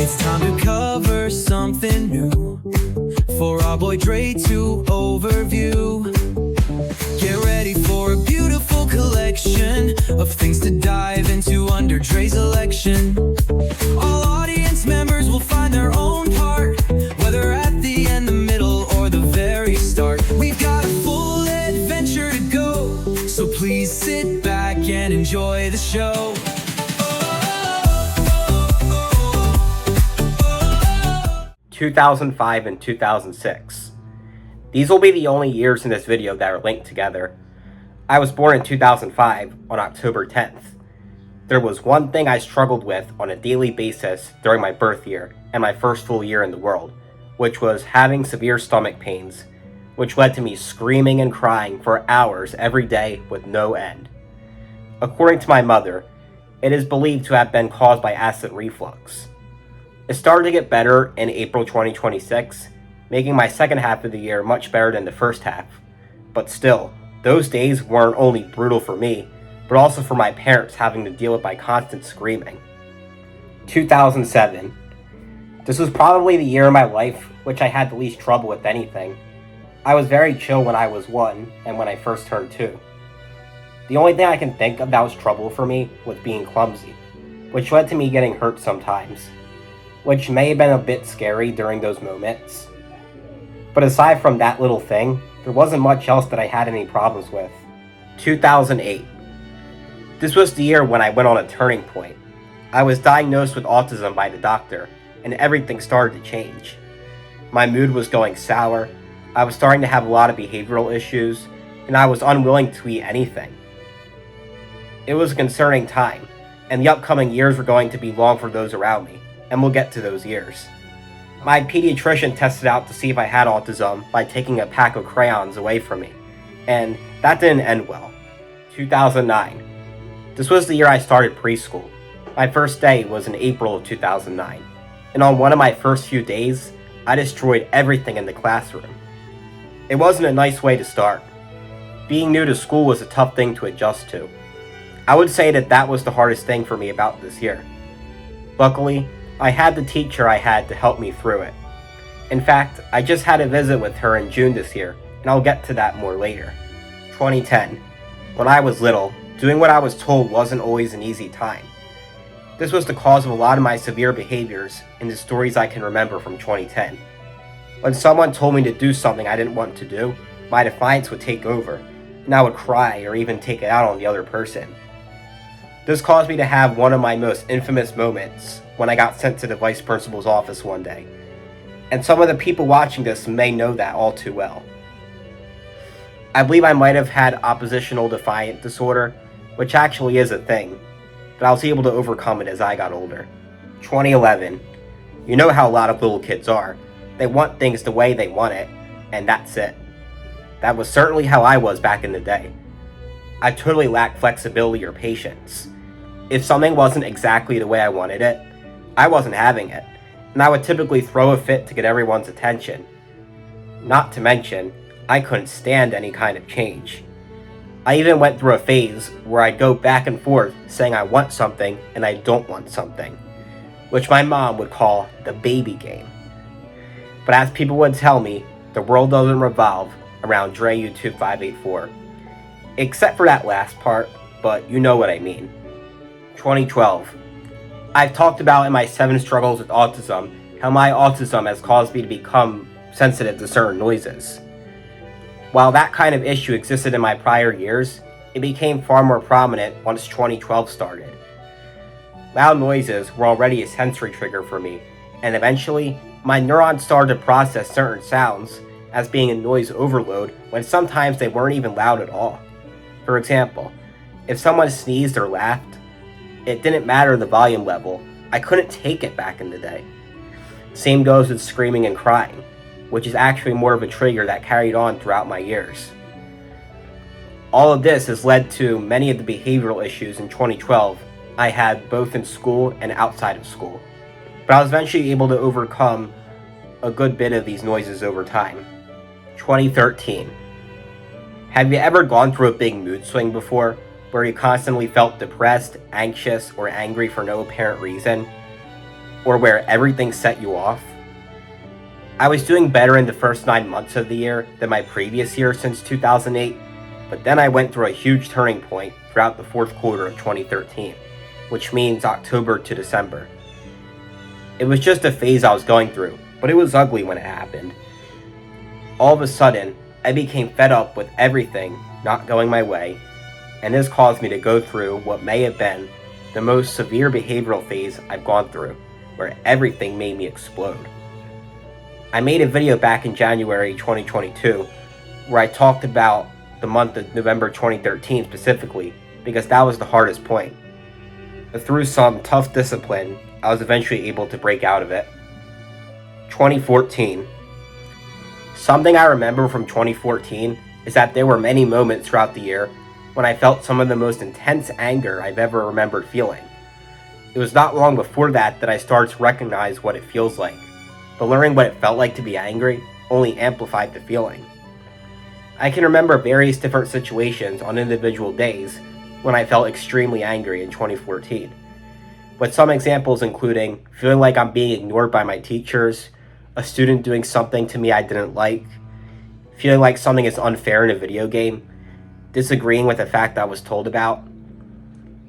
It's time to cover something new for our boy Dre to overview. Get ready for a beautiful collection of things to dive into under Dre's election. All audience members will find their own part, whether at the end, the middle, or the very start. We've got a full adventure to go, so please sit back and enjoy the show. 2005 and 2006. These will be the only years in this video that are linked together. I was born in 2005 on October 10th. There was one thing I struggled with on a daily basis during my birth year and my first full year in the world, which was having severe stomach pains, which led to me screaming and crying for hours every day with no end. According to my mother, it is believed to have been caused by acid reflux. It started to get better in April 2026, making my second half of the year much better than the first half. But still, those days weren't only brutal for me, but also for my parents having to deal with my constant screaming. 2007. This was probably the year of my life which I had the least trouble with anything. I was very chill when I was 1 and when I first turned 2. The only thing I can think of that was trouble for me was being clumsy, which led to me getting hurt sometimes, which may have been a bit scary during those moments. But aside from that little thing, there wasn't much else that I had any problems with. 2008. This was the year when I went on a turning point. I was diagnosed with autism by the doctor, and everything started to change. My mood was going sour, I was starting to have a lot of behavioral issues, and I was unwilling to eat anything. It was a concerning time, and the upcoming years were going to be long for those around me, and we'll get to those years. My pediatrician tested out to see if I had autism by taking a pack of crayons away from me, and that didn't end well. 2009. This was the year I started preschool. My first day was in April of 2009, and on one of my first few days, I destroyed everything in the classroom. It wasn't a nice way to start. Being new to school was a tough thing to adjust to. I would say that was the hardest thing for me about this year. Luckily, I had the teacher I had to help me through it. In fact, I just had a visit with her in June this year, and I'll get to that more later. 2010. When I was little, doing what I was told wasn't always an easy time. This was the cause of a lot of my severe behaviors in the stories I can remember from 2010. When someone told me to do something I didn't want to do, my defiance would take over, and I would cry or even take it out on the other person. This caused me to have one of my most infamous moments when I got sent to the vice principal's office one day, and some of the people watching this may know that all too well. I believe I might have had oppositional defiant disorder, which actually is a thing, but I was able to overcome it as I got older. 2011. You know how a lot of little kids are. They want things the way they want it, and that's it. That was certainly how I was back in the day. I totally lacked flexibility or patience. If something wasn't exactly the way I wanted it, I wasn't having it, and I would typically throw a fit to get everyone's attention. Not to mention, I couldn't stand any kind of change. I even went through a phase where I'd go back and forth saying I want something and I don't want something, which my mom would call the baby game. But as people would tell me, the world doesn't revolve around Dre YouTube 584. Except for that last part, but you know what I mean. 2012. I've talked about in my 7 struggles with autism how my autism has caused me to become sensitive to certain noises. While that kind of issue existed in my prior years, it became far more prominent once 2012 started. Loud noises were already a sensory trigger for me, and eventually, my neurons started to process certain sounds as being a noise overload when sometimes they weren't even loud at all. For example, if someone sneezed or laughed, it didn't matter the volume level, I couldn't take it back in the day. Same goes with screaming and crying, which is actually more of a trigger that carried on throughout my years. All of this has led to many of the behavioral issues in 2012 I had both in school and outside of school. But I was eventually able to overcome a good bit of these noises over time. 2013. Have you ever gone through a big mood swing before, where you constantly felt depressed, anxious, or angry for no apparent reason? or where everything set you off. I was doing better in the first 9 months of the year than my previous year since 2008, but then I went through a huge turning point throughout the fourth quarter of 2013, which means October to December. It was just a phase I was going through, but it was ugly when it happened. All of a sudden, I became fed up with everything not going my way, and this caused me to go through what may have been the most severe behavioral phase I've gone through, where everything made me explode. I made a video back in January 2022 where I talked about the month of November 2013 specifically, because that was the hardest point. But through some tough discipline, I was eventually able to break out of it. 2014. Something I remember from 2014 is that there were many moments throughout the year when I felt some of the most intense anger I've ever remembered feeling. It was not long before that I started to recognize what it feels like, but learning what it felt like to be angry only amplified the feeling. I can remember various different situations on individual days when I felt extremely angry in 2014, with some examples including feeling like I'm being ignored by my teachers, a student doing something to me I didn't like, feeling like something is unfair in a video game, disagreeing with a fact I was told about,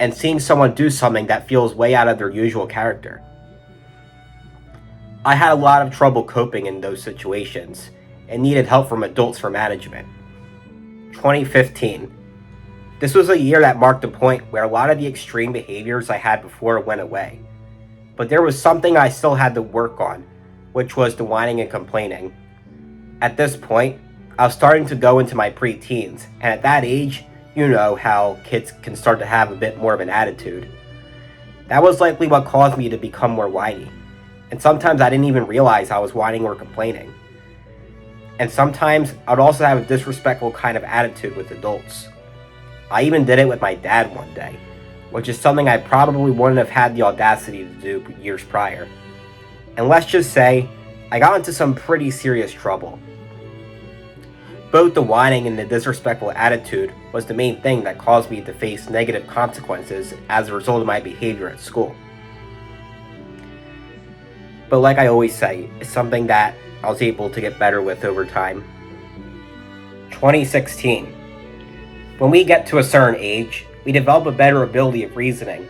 and seeing someone do something that feels way out of their usual character. I had a lot of trouble coping in those situations and needed help from adults for management. 2015. This was a year that marked a point where a lot of the extreme behaviors I had before went away. But there was something I still had to work on, which was the whining and complaining. At this point, I was starting to go into my pre-teens, and at that age, you know how kids can start to have a bit more of an attitude. That was likely what caused me to become more whiny, and sometimes I didn't even realize I was whining or complaining. And sometimes I would also have a disrespectful kind of attitude with adults. I even did it with my dad one day, which is something I probably wouldn't have had the audacity to do years prior. And let's just say, I got into some pretty serious trouble. Both the whining and the disrespectful attitude was the main thing that caused me to face negative consequences as a result of my behavior at school. But like I always say, it's something that I was able to get better with over time. 2016. When we get to a certain age, we develop a better ability of reasoning.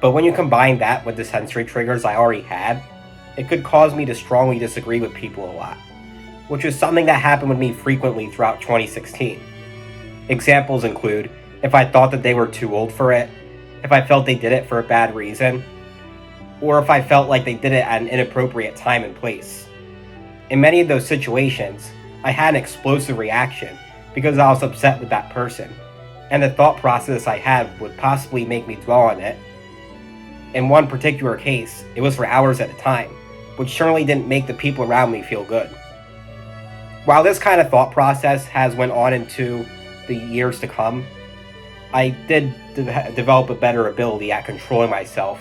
But when you combine that with the sensory triggers I already had, it could cause me to strongly disagree with people a lot, which is something that happened with me frequently throughout 2016. Examples include if I thought that they were too old for it, if I felt they did it for a bad reason, or if I felt like they did it at an inappropriate time and place. In many of those situations, I had an explosive reaction because I was upset with that person, and the thought process I had would possibly make me dwell on it. In one particular case, it was for hours at a time, which certainly didn't make the people around me feel good. While this kind of thought process has went on into the years to come, I did develop a better ability at controlling myself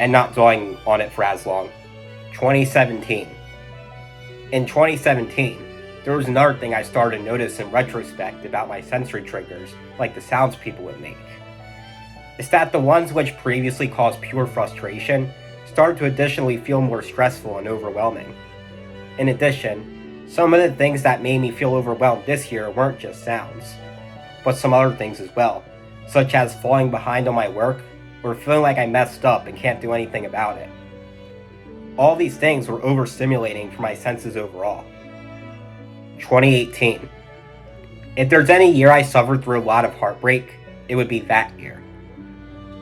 and not dwelling on it for as long. 2017. In 2017, there was another thing I started to notice in retrospect about my sensory triggers, like the sounds people would make. It's that the ones which previously caused pure frustration started to additionally feel more stressful and overwhelming. In addition, some of the things that made me feel overwhelmed this year weren't just sounds, but some other things as well, such as falling behind on my work or feeling like I messed up and can't do anything about it. All these things were overstimulating for my senses overall. 2018. If there's any year I suffered through a lot of heartbreak, it would be that year.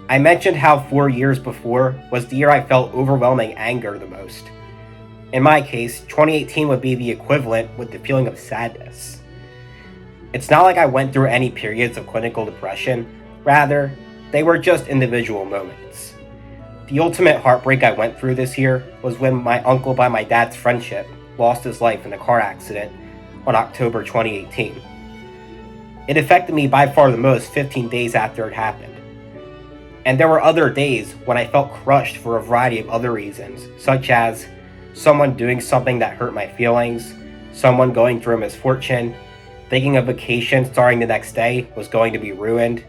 I mentioned how 4 years before was the year I felt overwhelming anger the most. In my case, 2018 would be the equivalent with the feeling of sadness. It's not like I went through any periods of clinical depression, rather, they were just individual moments. The ultimate heartbreak I went through this year was when my uncle by my dad's friendship lost his life in a car accident on October 2018. It affected me by far the most 15 days after it happened. And there were other days when I felt crushed for a variety of other reasons, such as someone doing something that hurt my feelings, someone going through a misfortune, thinking a vacation starting the next day was going to be ruined,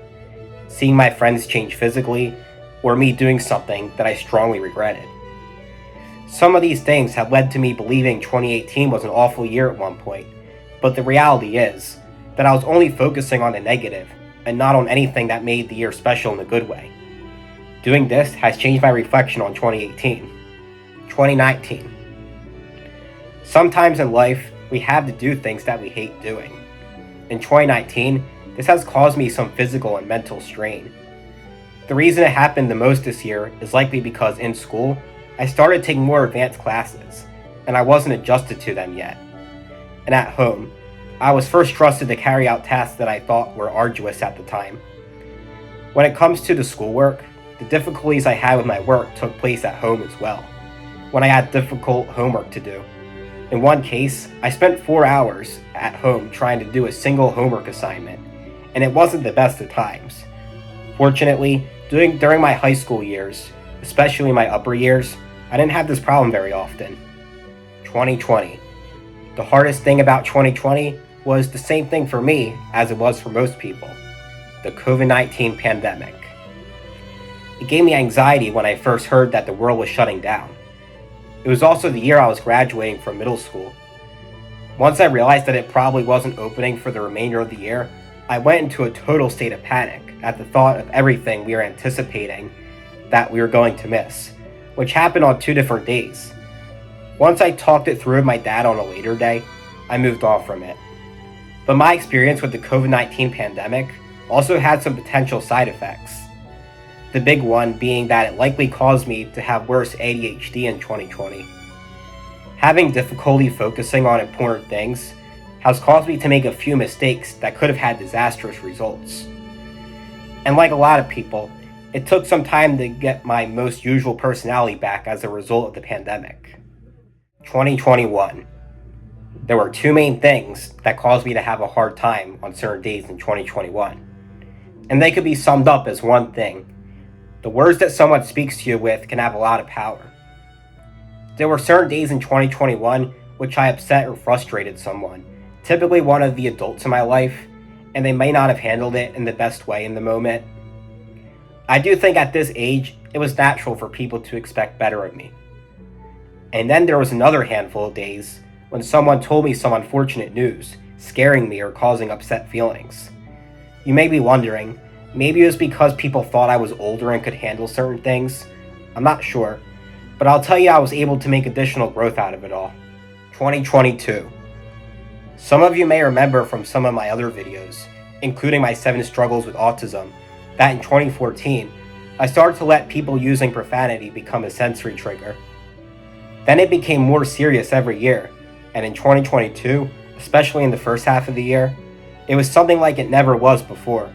seeing my friends change physically, or me doing something that I strongly regretted. Some of these things have led to me believing 2018 was an awful year at one point, but the reality is that I was only focusing on the negative and not on anything that made the year special in a good way. Doing this has changed my reflection on 2018. 2019. Sometimes in life, we have to do things that we hate doing. In 2019, this has caused me some physical and mental strain. The reason it happened the most this year is likely because in school, I started taking more advanced classes, and I wasn't adjusted to them yet. And at home, I was first trusted to carry out tasks that I thought were arduous at the time. When it comes to the schoolwork, the difficulties I had with my work took place at home as well, when I had difficult homework to do. In one case, I spent 4 hours at home trying to do a single homework assignment, and it wasn't the best of times. Fortunately, during my high school years, especially my upper years, I didn't have this problem very often. 2020. The hardest thing about 2020 was the same thing for me as it was for most people: the COVID-19 pandemic. It gave me anxiety when I first heard that the world was shutting down. It was also the year I was graduating from middle school. Once I realized that it probably wasn't opening for the remainder of the year, I went into a total state of panic at the thought of everything we were anticipating that we were going to miss, which happened on 2 different days. Once I talked it through with my dad on a later day, I moved on from it. But my experience with the COVID-19 pandemic also had some potential side effects. The big one being that it likely caused me to have worse ADHD in 2020. Having difficulty focusing on important things has caused me to make a few mistakes that could have had disastrous results. And like a lot of people, it took some time to get my most usual personality back as a result of the pandemic. 2021. There were 2 main things that caused me to have a hard time on certain days in 2021. And they could be summed up as one thing: the words that someone speaks to you with can have a lot of power. There were certain days in 2021 which I upset or frustrated someone, typically one of the adults in my life, and they may not have handled it in the best way in the moment. I do think at this age, it was natural for people to expect better of me. And then there was another handful of days when someone told me some unfortunate news, scaring me or causing upset feelings. You may be wondering, maybe it was because people thought I was older and could handle certain things. I'm not sure, but I'll tell you I was able to make additional growth out of it all. 2022. Some of you may remember from some of my other videos, including my 7 struggles with autism, that in 2014, I started to let people using profanity become a sensory trigger. Then it became more serious every year, and in 2022, especially in the first half of the year, it was something like it never was before.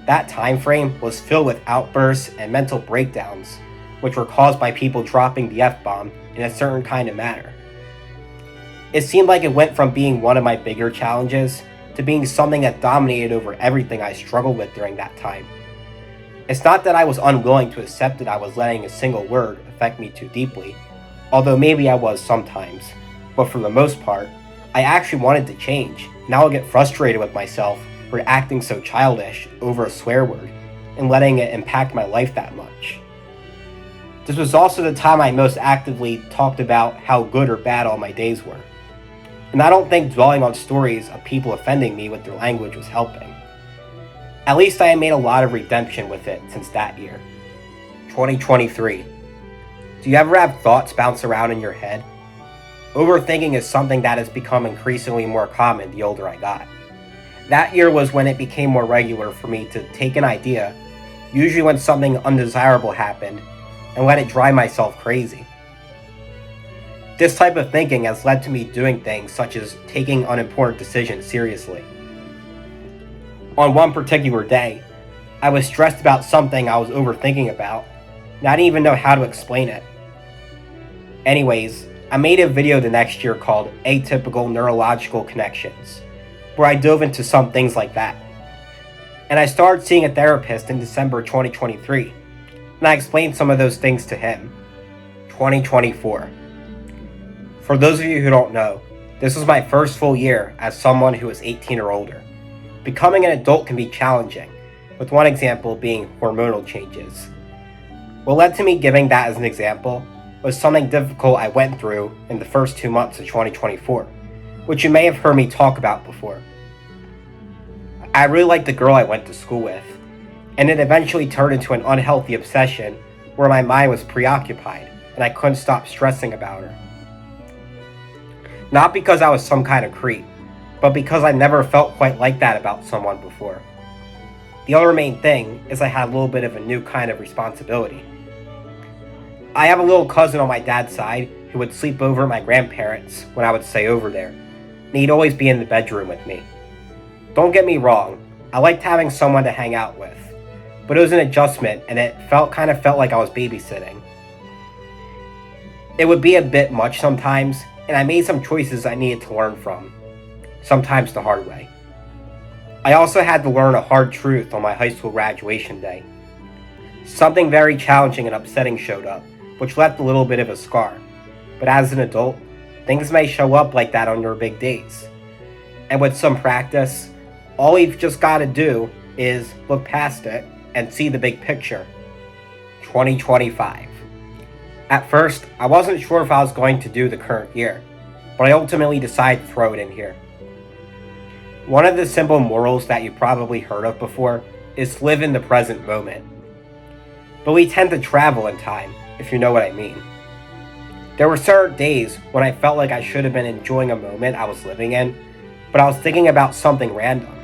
That time frame was filled with outbursts and mental breakdowns, which were caused by people dropping the F-bomb in a certain kind of manner. It seemed like it went from being one of my bigger challenges to being something that dominated over everything I struggled with during that time. It's not that I was unwilling to accept that I was letting a single word affect me too deeply, although maybe I was sometimes, but for the most part, I actually wanted to change. Now I'll get frustrated with myself for acting so childish over a swear word and letting it impact my life that much. This was also the time I most actively talked about how good or bad all my days were. And I don't think dwelling on stories of people offending me with their language was helping. At least I had made a lot of redemption with it since that year. 2023. Do you ever have thoughts bounce around in your head? Overthinking is something that has become increasingly more common the older I got. That year was when it became more regular for me to take an idea, usually when something undesirable happened, and let it drive myself crazy. This type of thinking has led to me doing things such as taking unimportant decisions seriously. On one particular day, I was stressed about something I was overthinking about, and I didn't even know how to explain it. Anyways, I made a video the next year called Atypical Neurological Connections, where I dove into some things like that. And I started seeing a therapist in December 2023, and I explained some of those things to him. 2024. For those of you who don't know, this was my first full year as someone who is 18 or older. Becoming an adult can be challenging, with one example being hormonal changes. What led to me giving that as an example was something difficult I went through in the first 2 months of 2024, which you may have heard me talk about before. I really liked the girl I went to school with, and it eventually turned into an unhealthy obsession where my mind was preoccupied and I couldn't stop stressing about her. Not because I was some kind of creep, but because I never felt quite like that about someone before. The other main thing is I had a little bit of a new kind of responsibility. I have a little cousin on my dad's side who would sleep over at my grandparents when I would stay over there, and he'd always be in the bedroom with me. Don't get me wrong, I liked having someone to hang out with, but it was an adjustment and it kind of felt like I was babysitting. It would be a bit much sometimes, and I made some choices I needed to learn from, sometimes the hard way. I also had to learn a hard truth on my high school graduation day. Something very challenging and upsetting showed up, which left a little bit of a scar. But as an adult, things may show up like that on your big days. And with some practice, all you've just got to do is look past it and see the big picture. 2025. At first, I wasn't sure if I was going to do the current year, but I ultimately decided to throw it in here. One of the simple morals that you probably heard of before is to live in the present moment. But we tend to travel in time, if you know what I mean. There were certain days when I felt like I should have been enjoying a moment I was living in, but I was thinking about something random.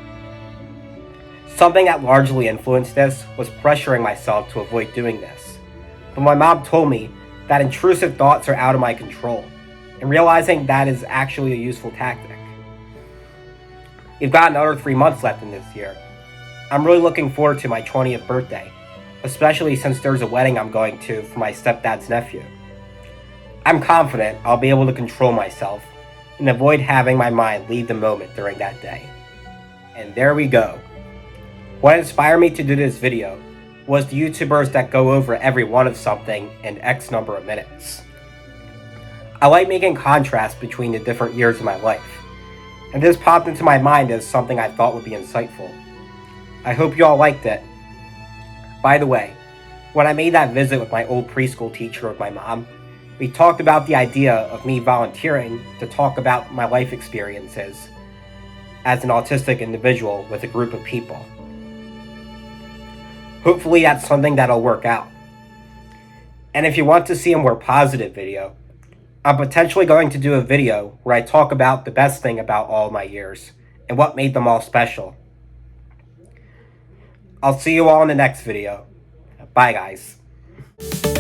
Something that largely influenced this was pressuring myself to avoid doing this. But my mom told me that intrusive thoughts are out of my control, and realizing that is actually a useful tactic. We've got another 3 months left in this year. I'm really looking forward to my 20th birthday, especially since there's a wedding I'm going to for my stepdad's nephew. I'm confident I'll be able to control myself and avoid having my mind leave the moment during that day. And there we go. What inspired me to do this video was the YouTubers that go over every one of something in X number of minutes. I like making contrasts between the different years of my life, and this popped into my mind as something I thought would be insightful. I hope you all liked it. By the way, when I made that visit with my old preschool teacher with my mom, we talked about the idea of me volunteering to talk about my life experiences as an autistic individual with a group of people. Hopefully that's something that'll work out. And if you want to see a more positive video, I'm potentially going to do a video where I talk about the best thing about all of my years and what made them all special. I'll see you all in the next video. Bye guys.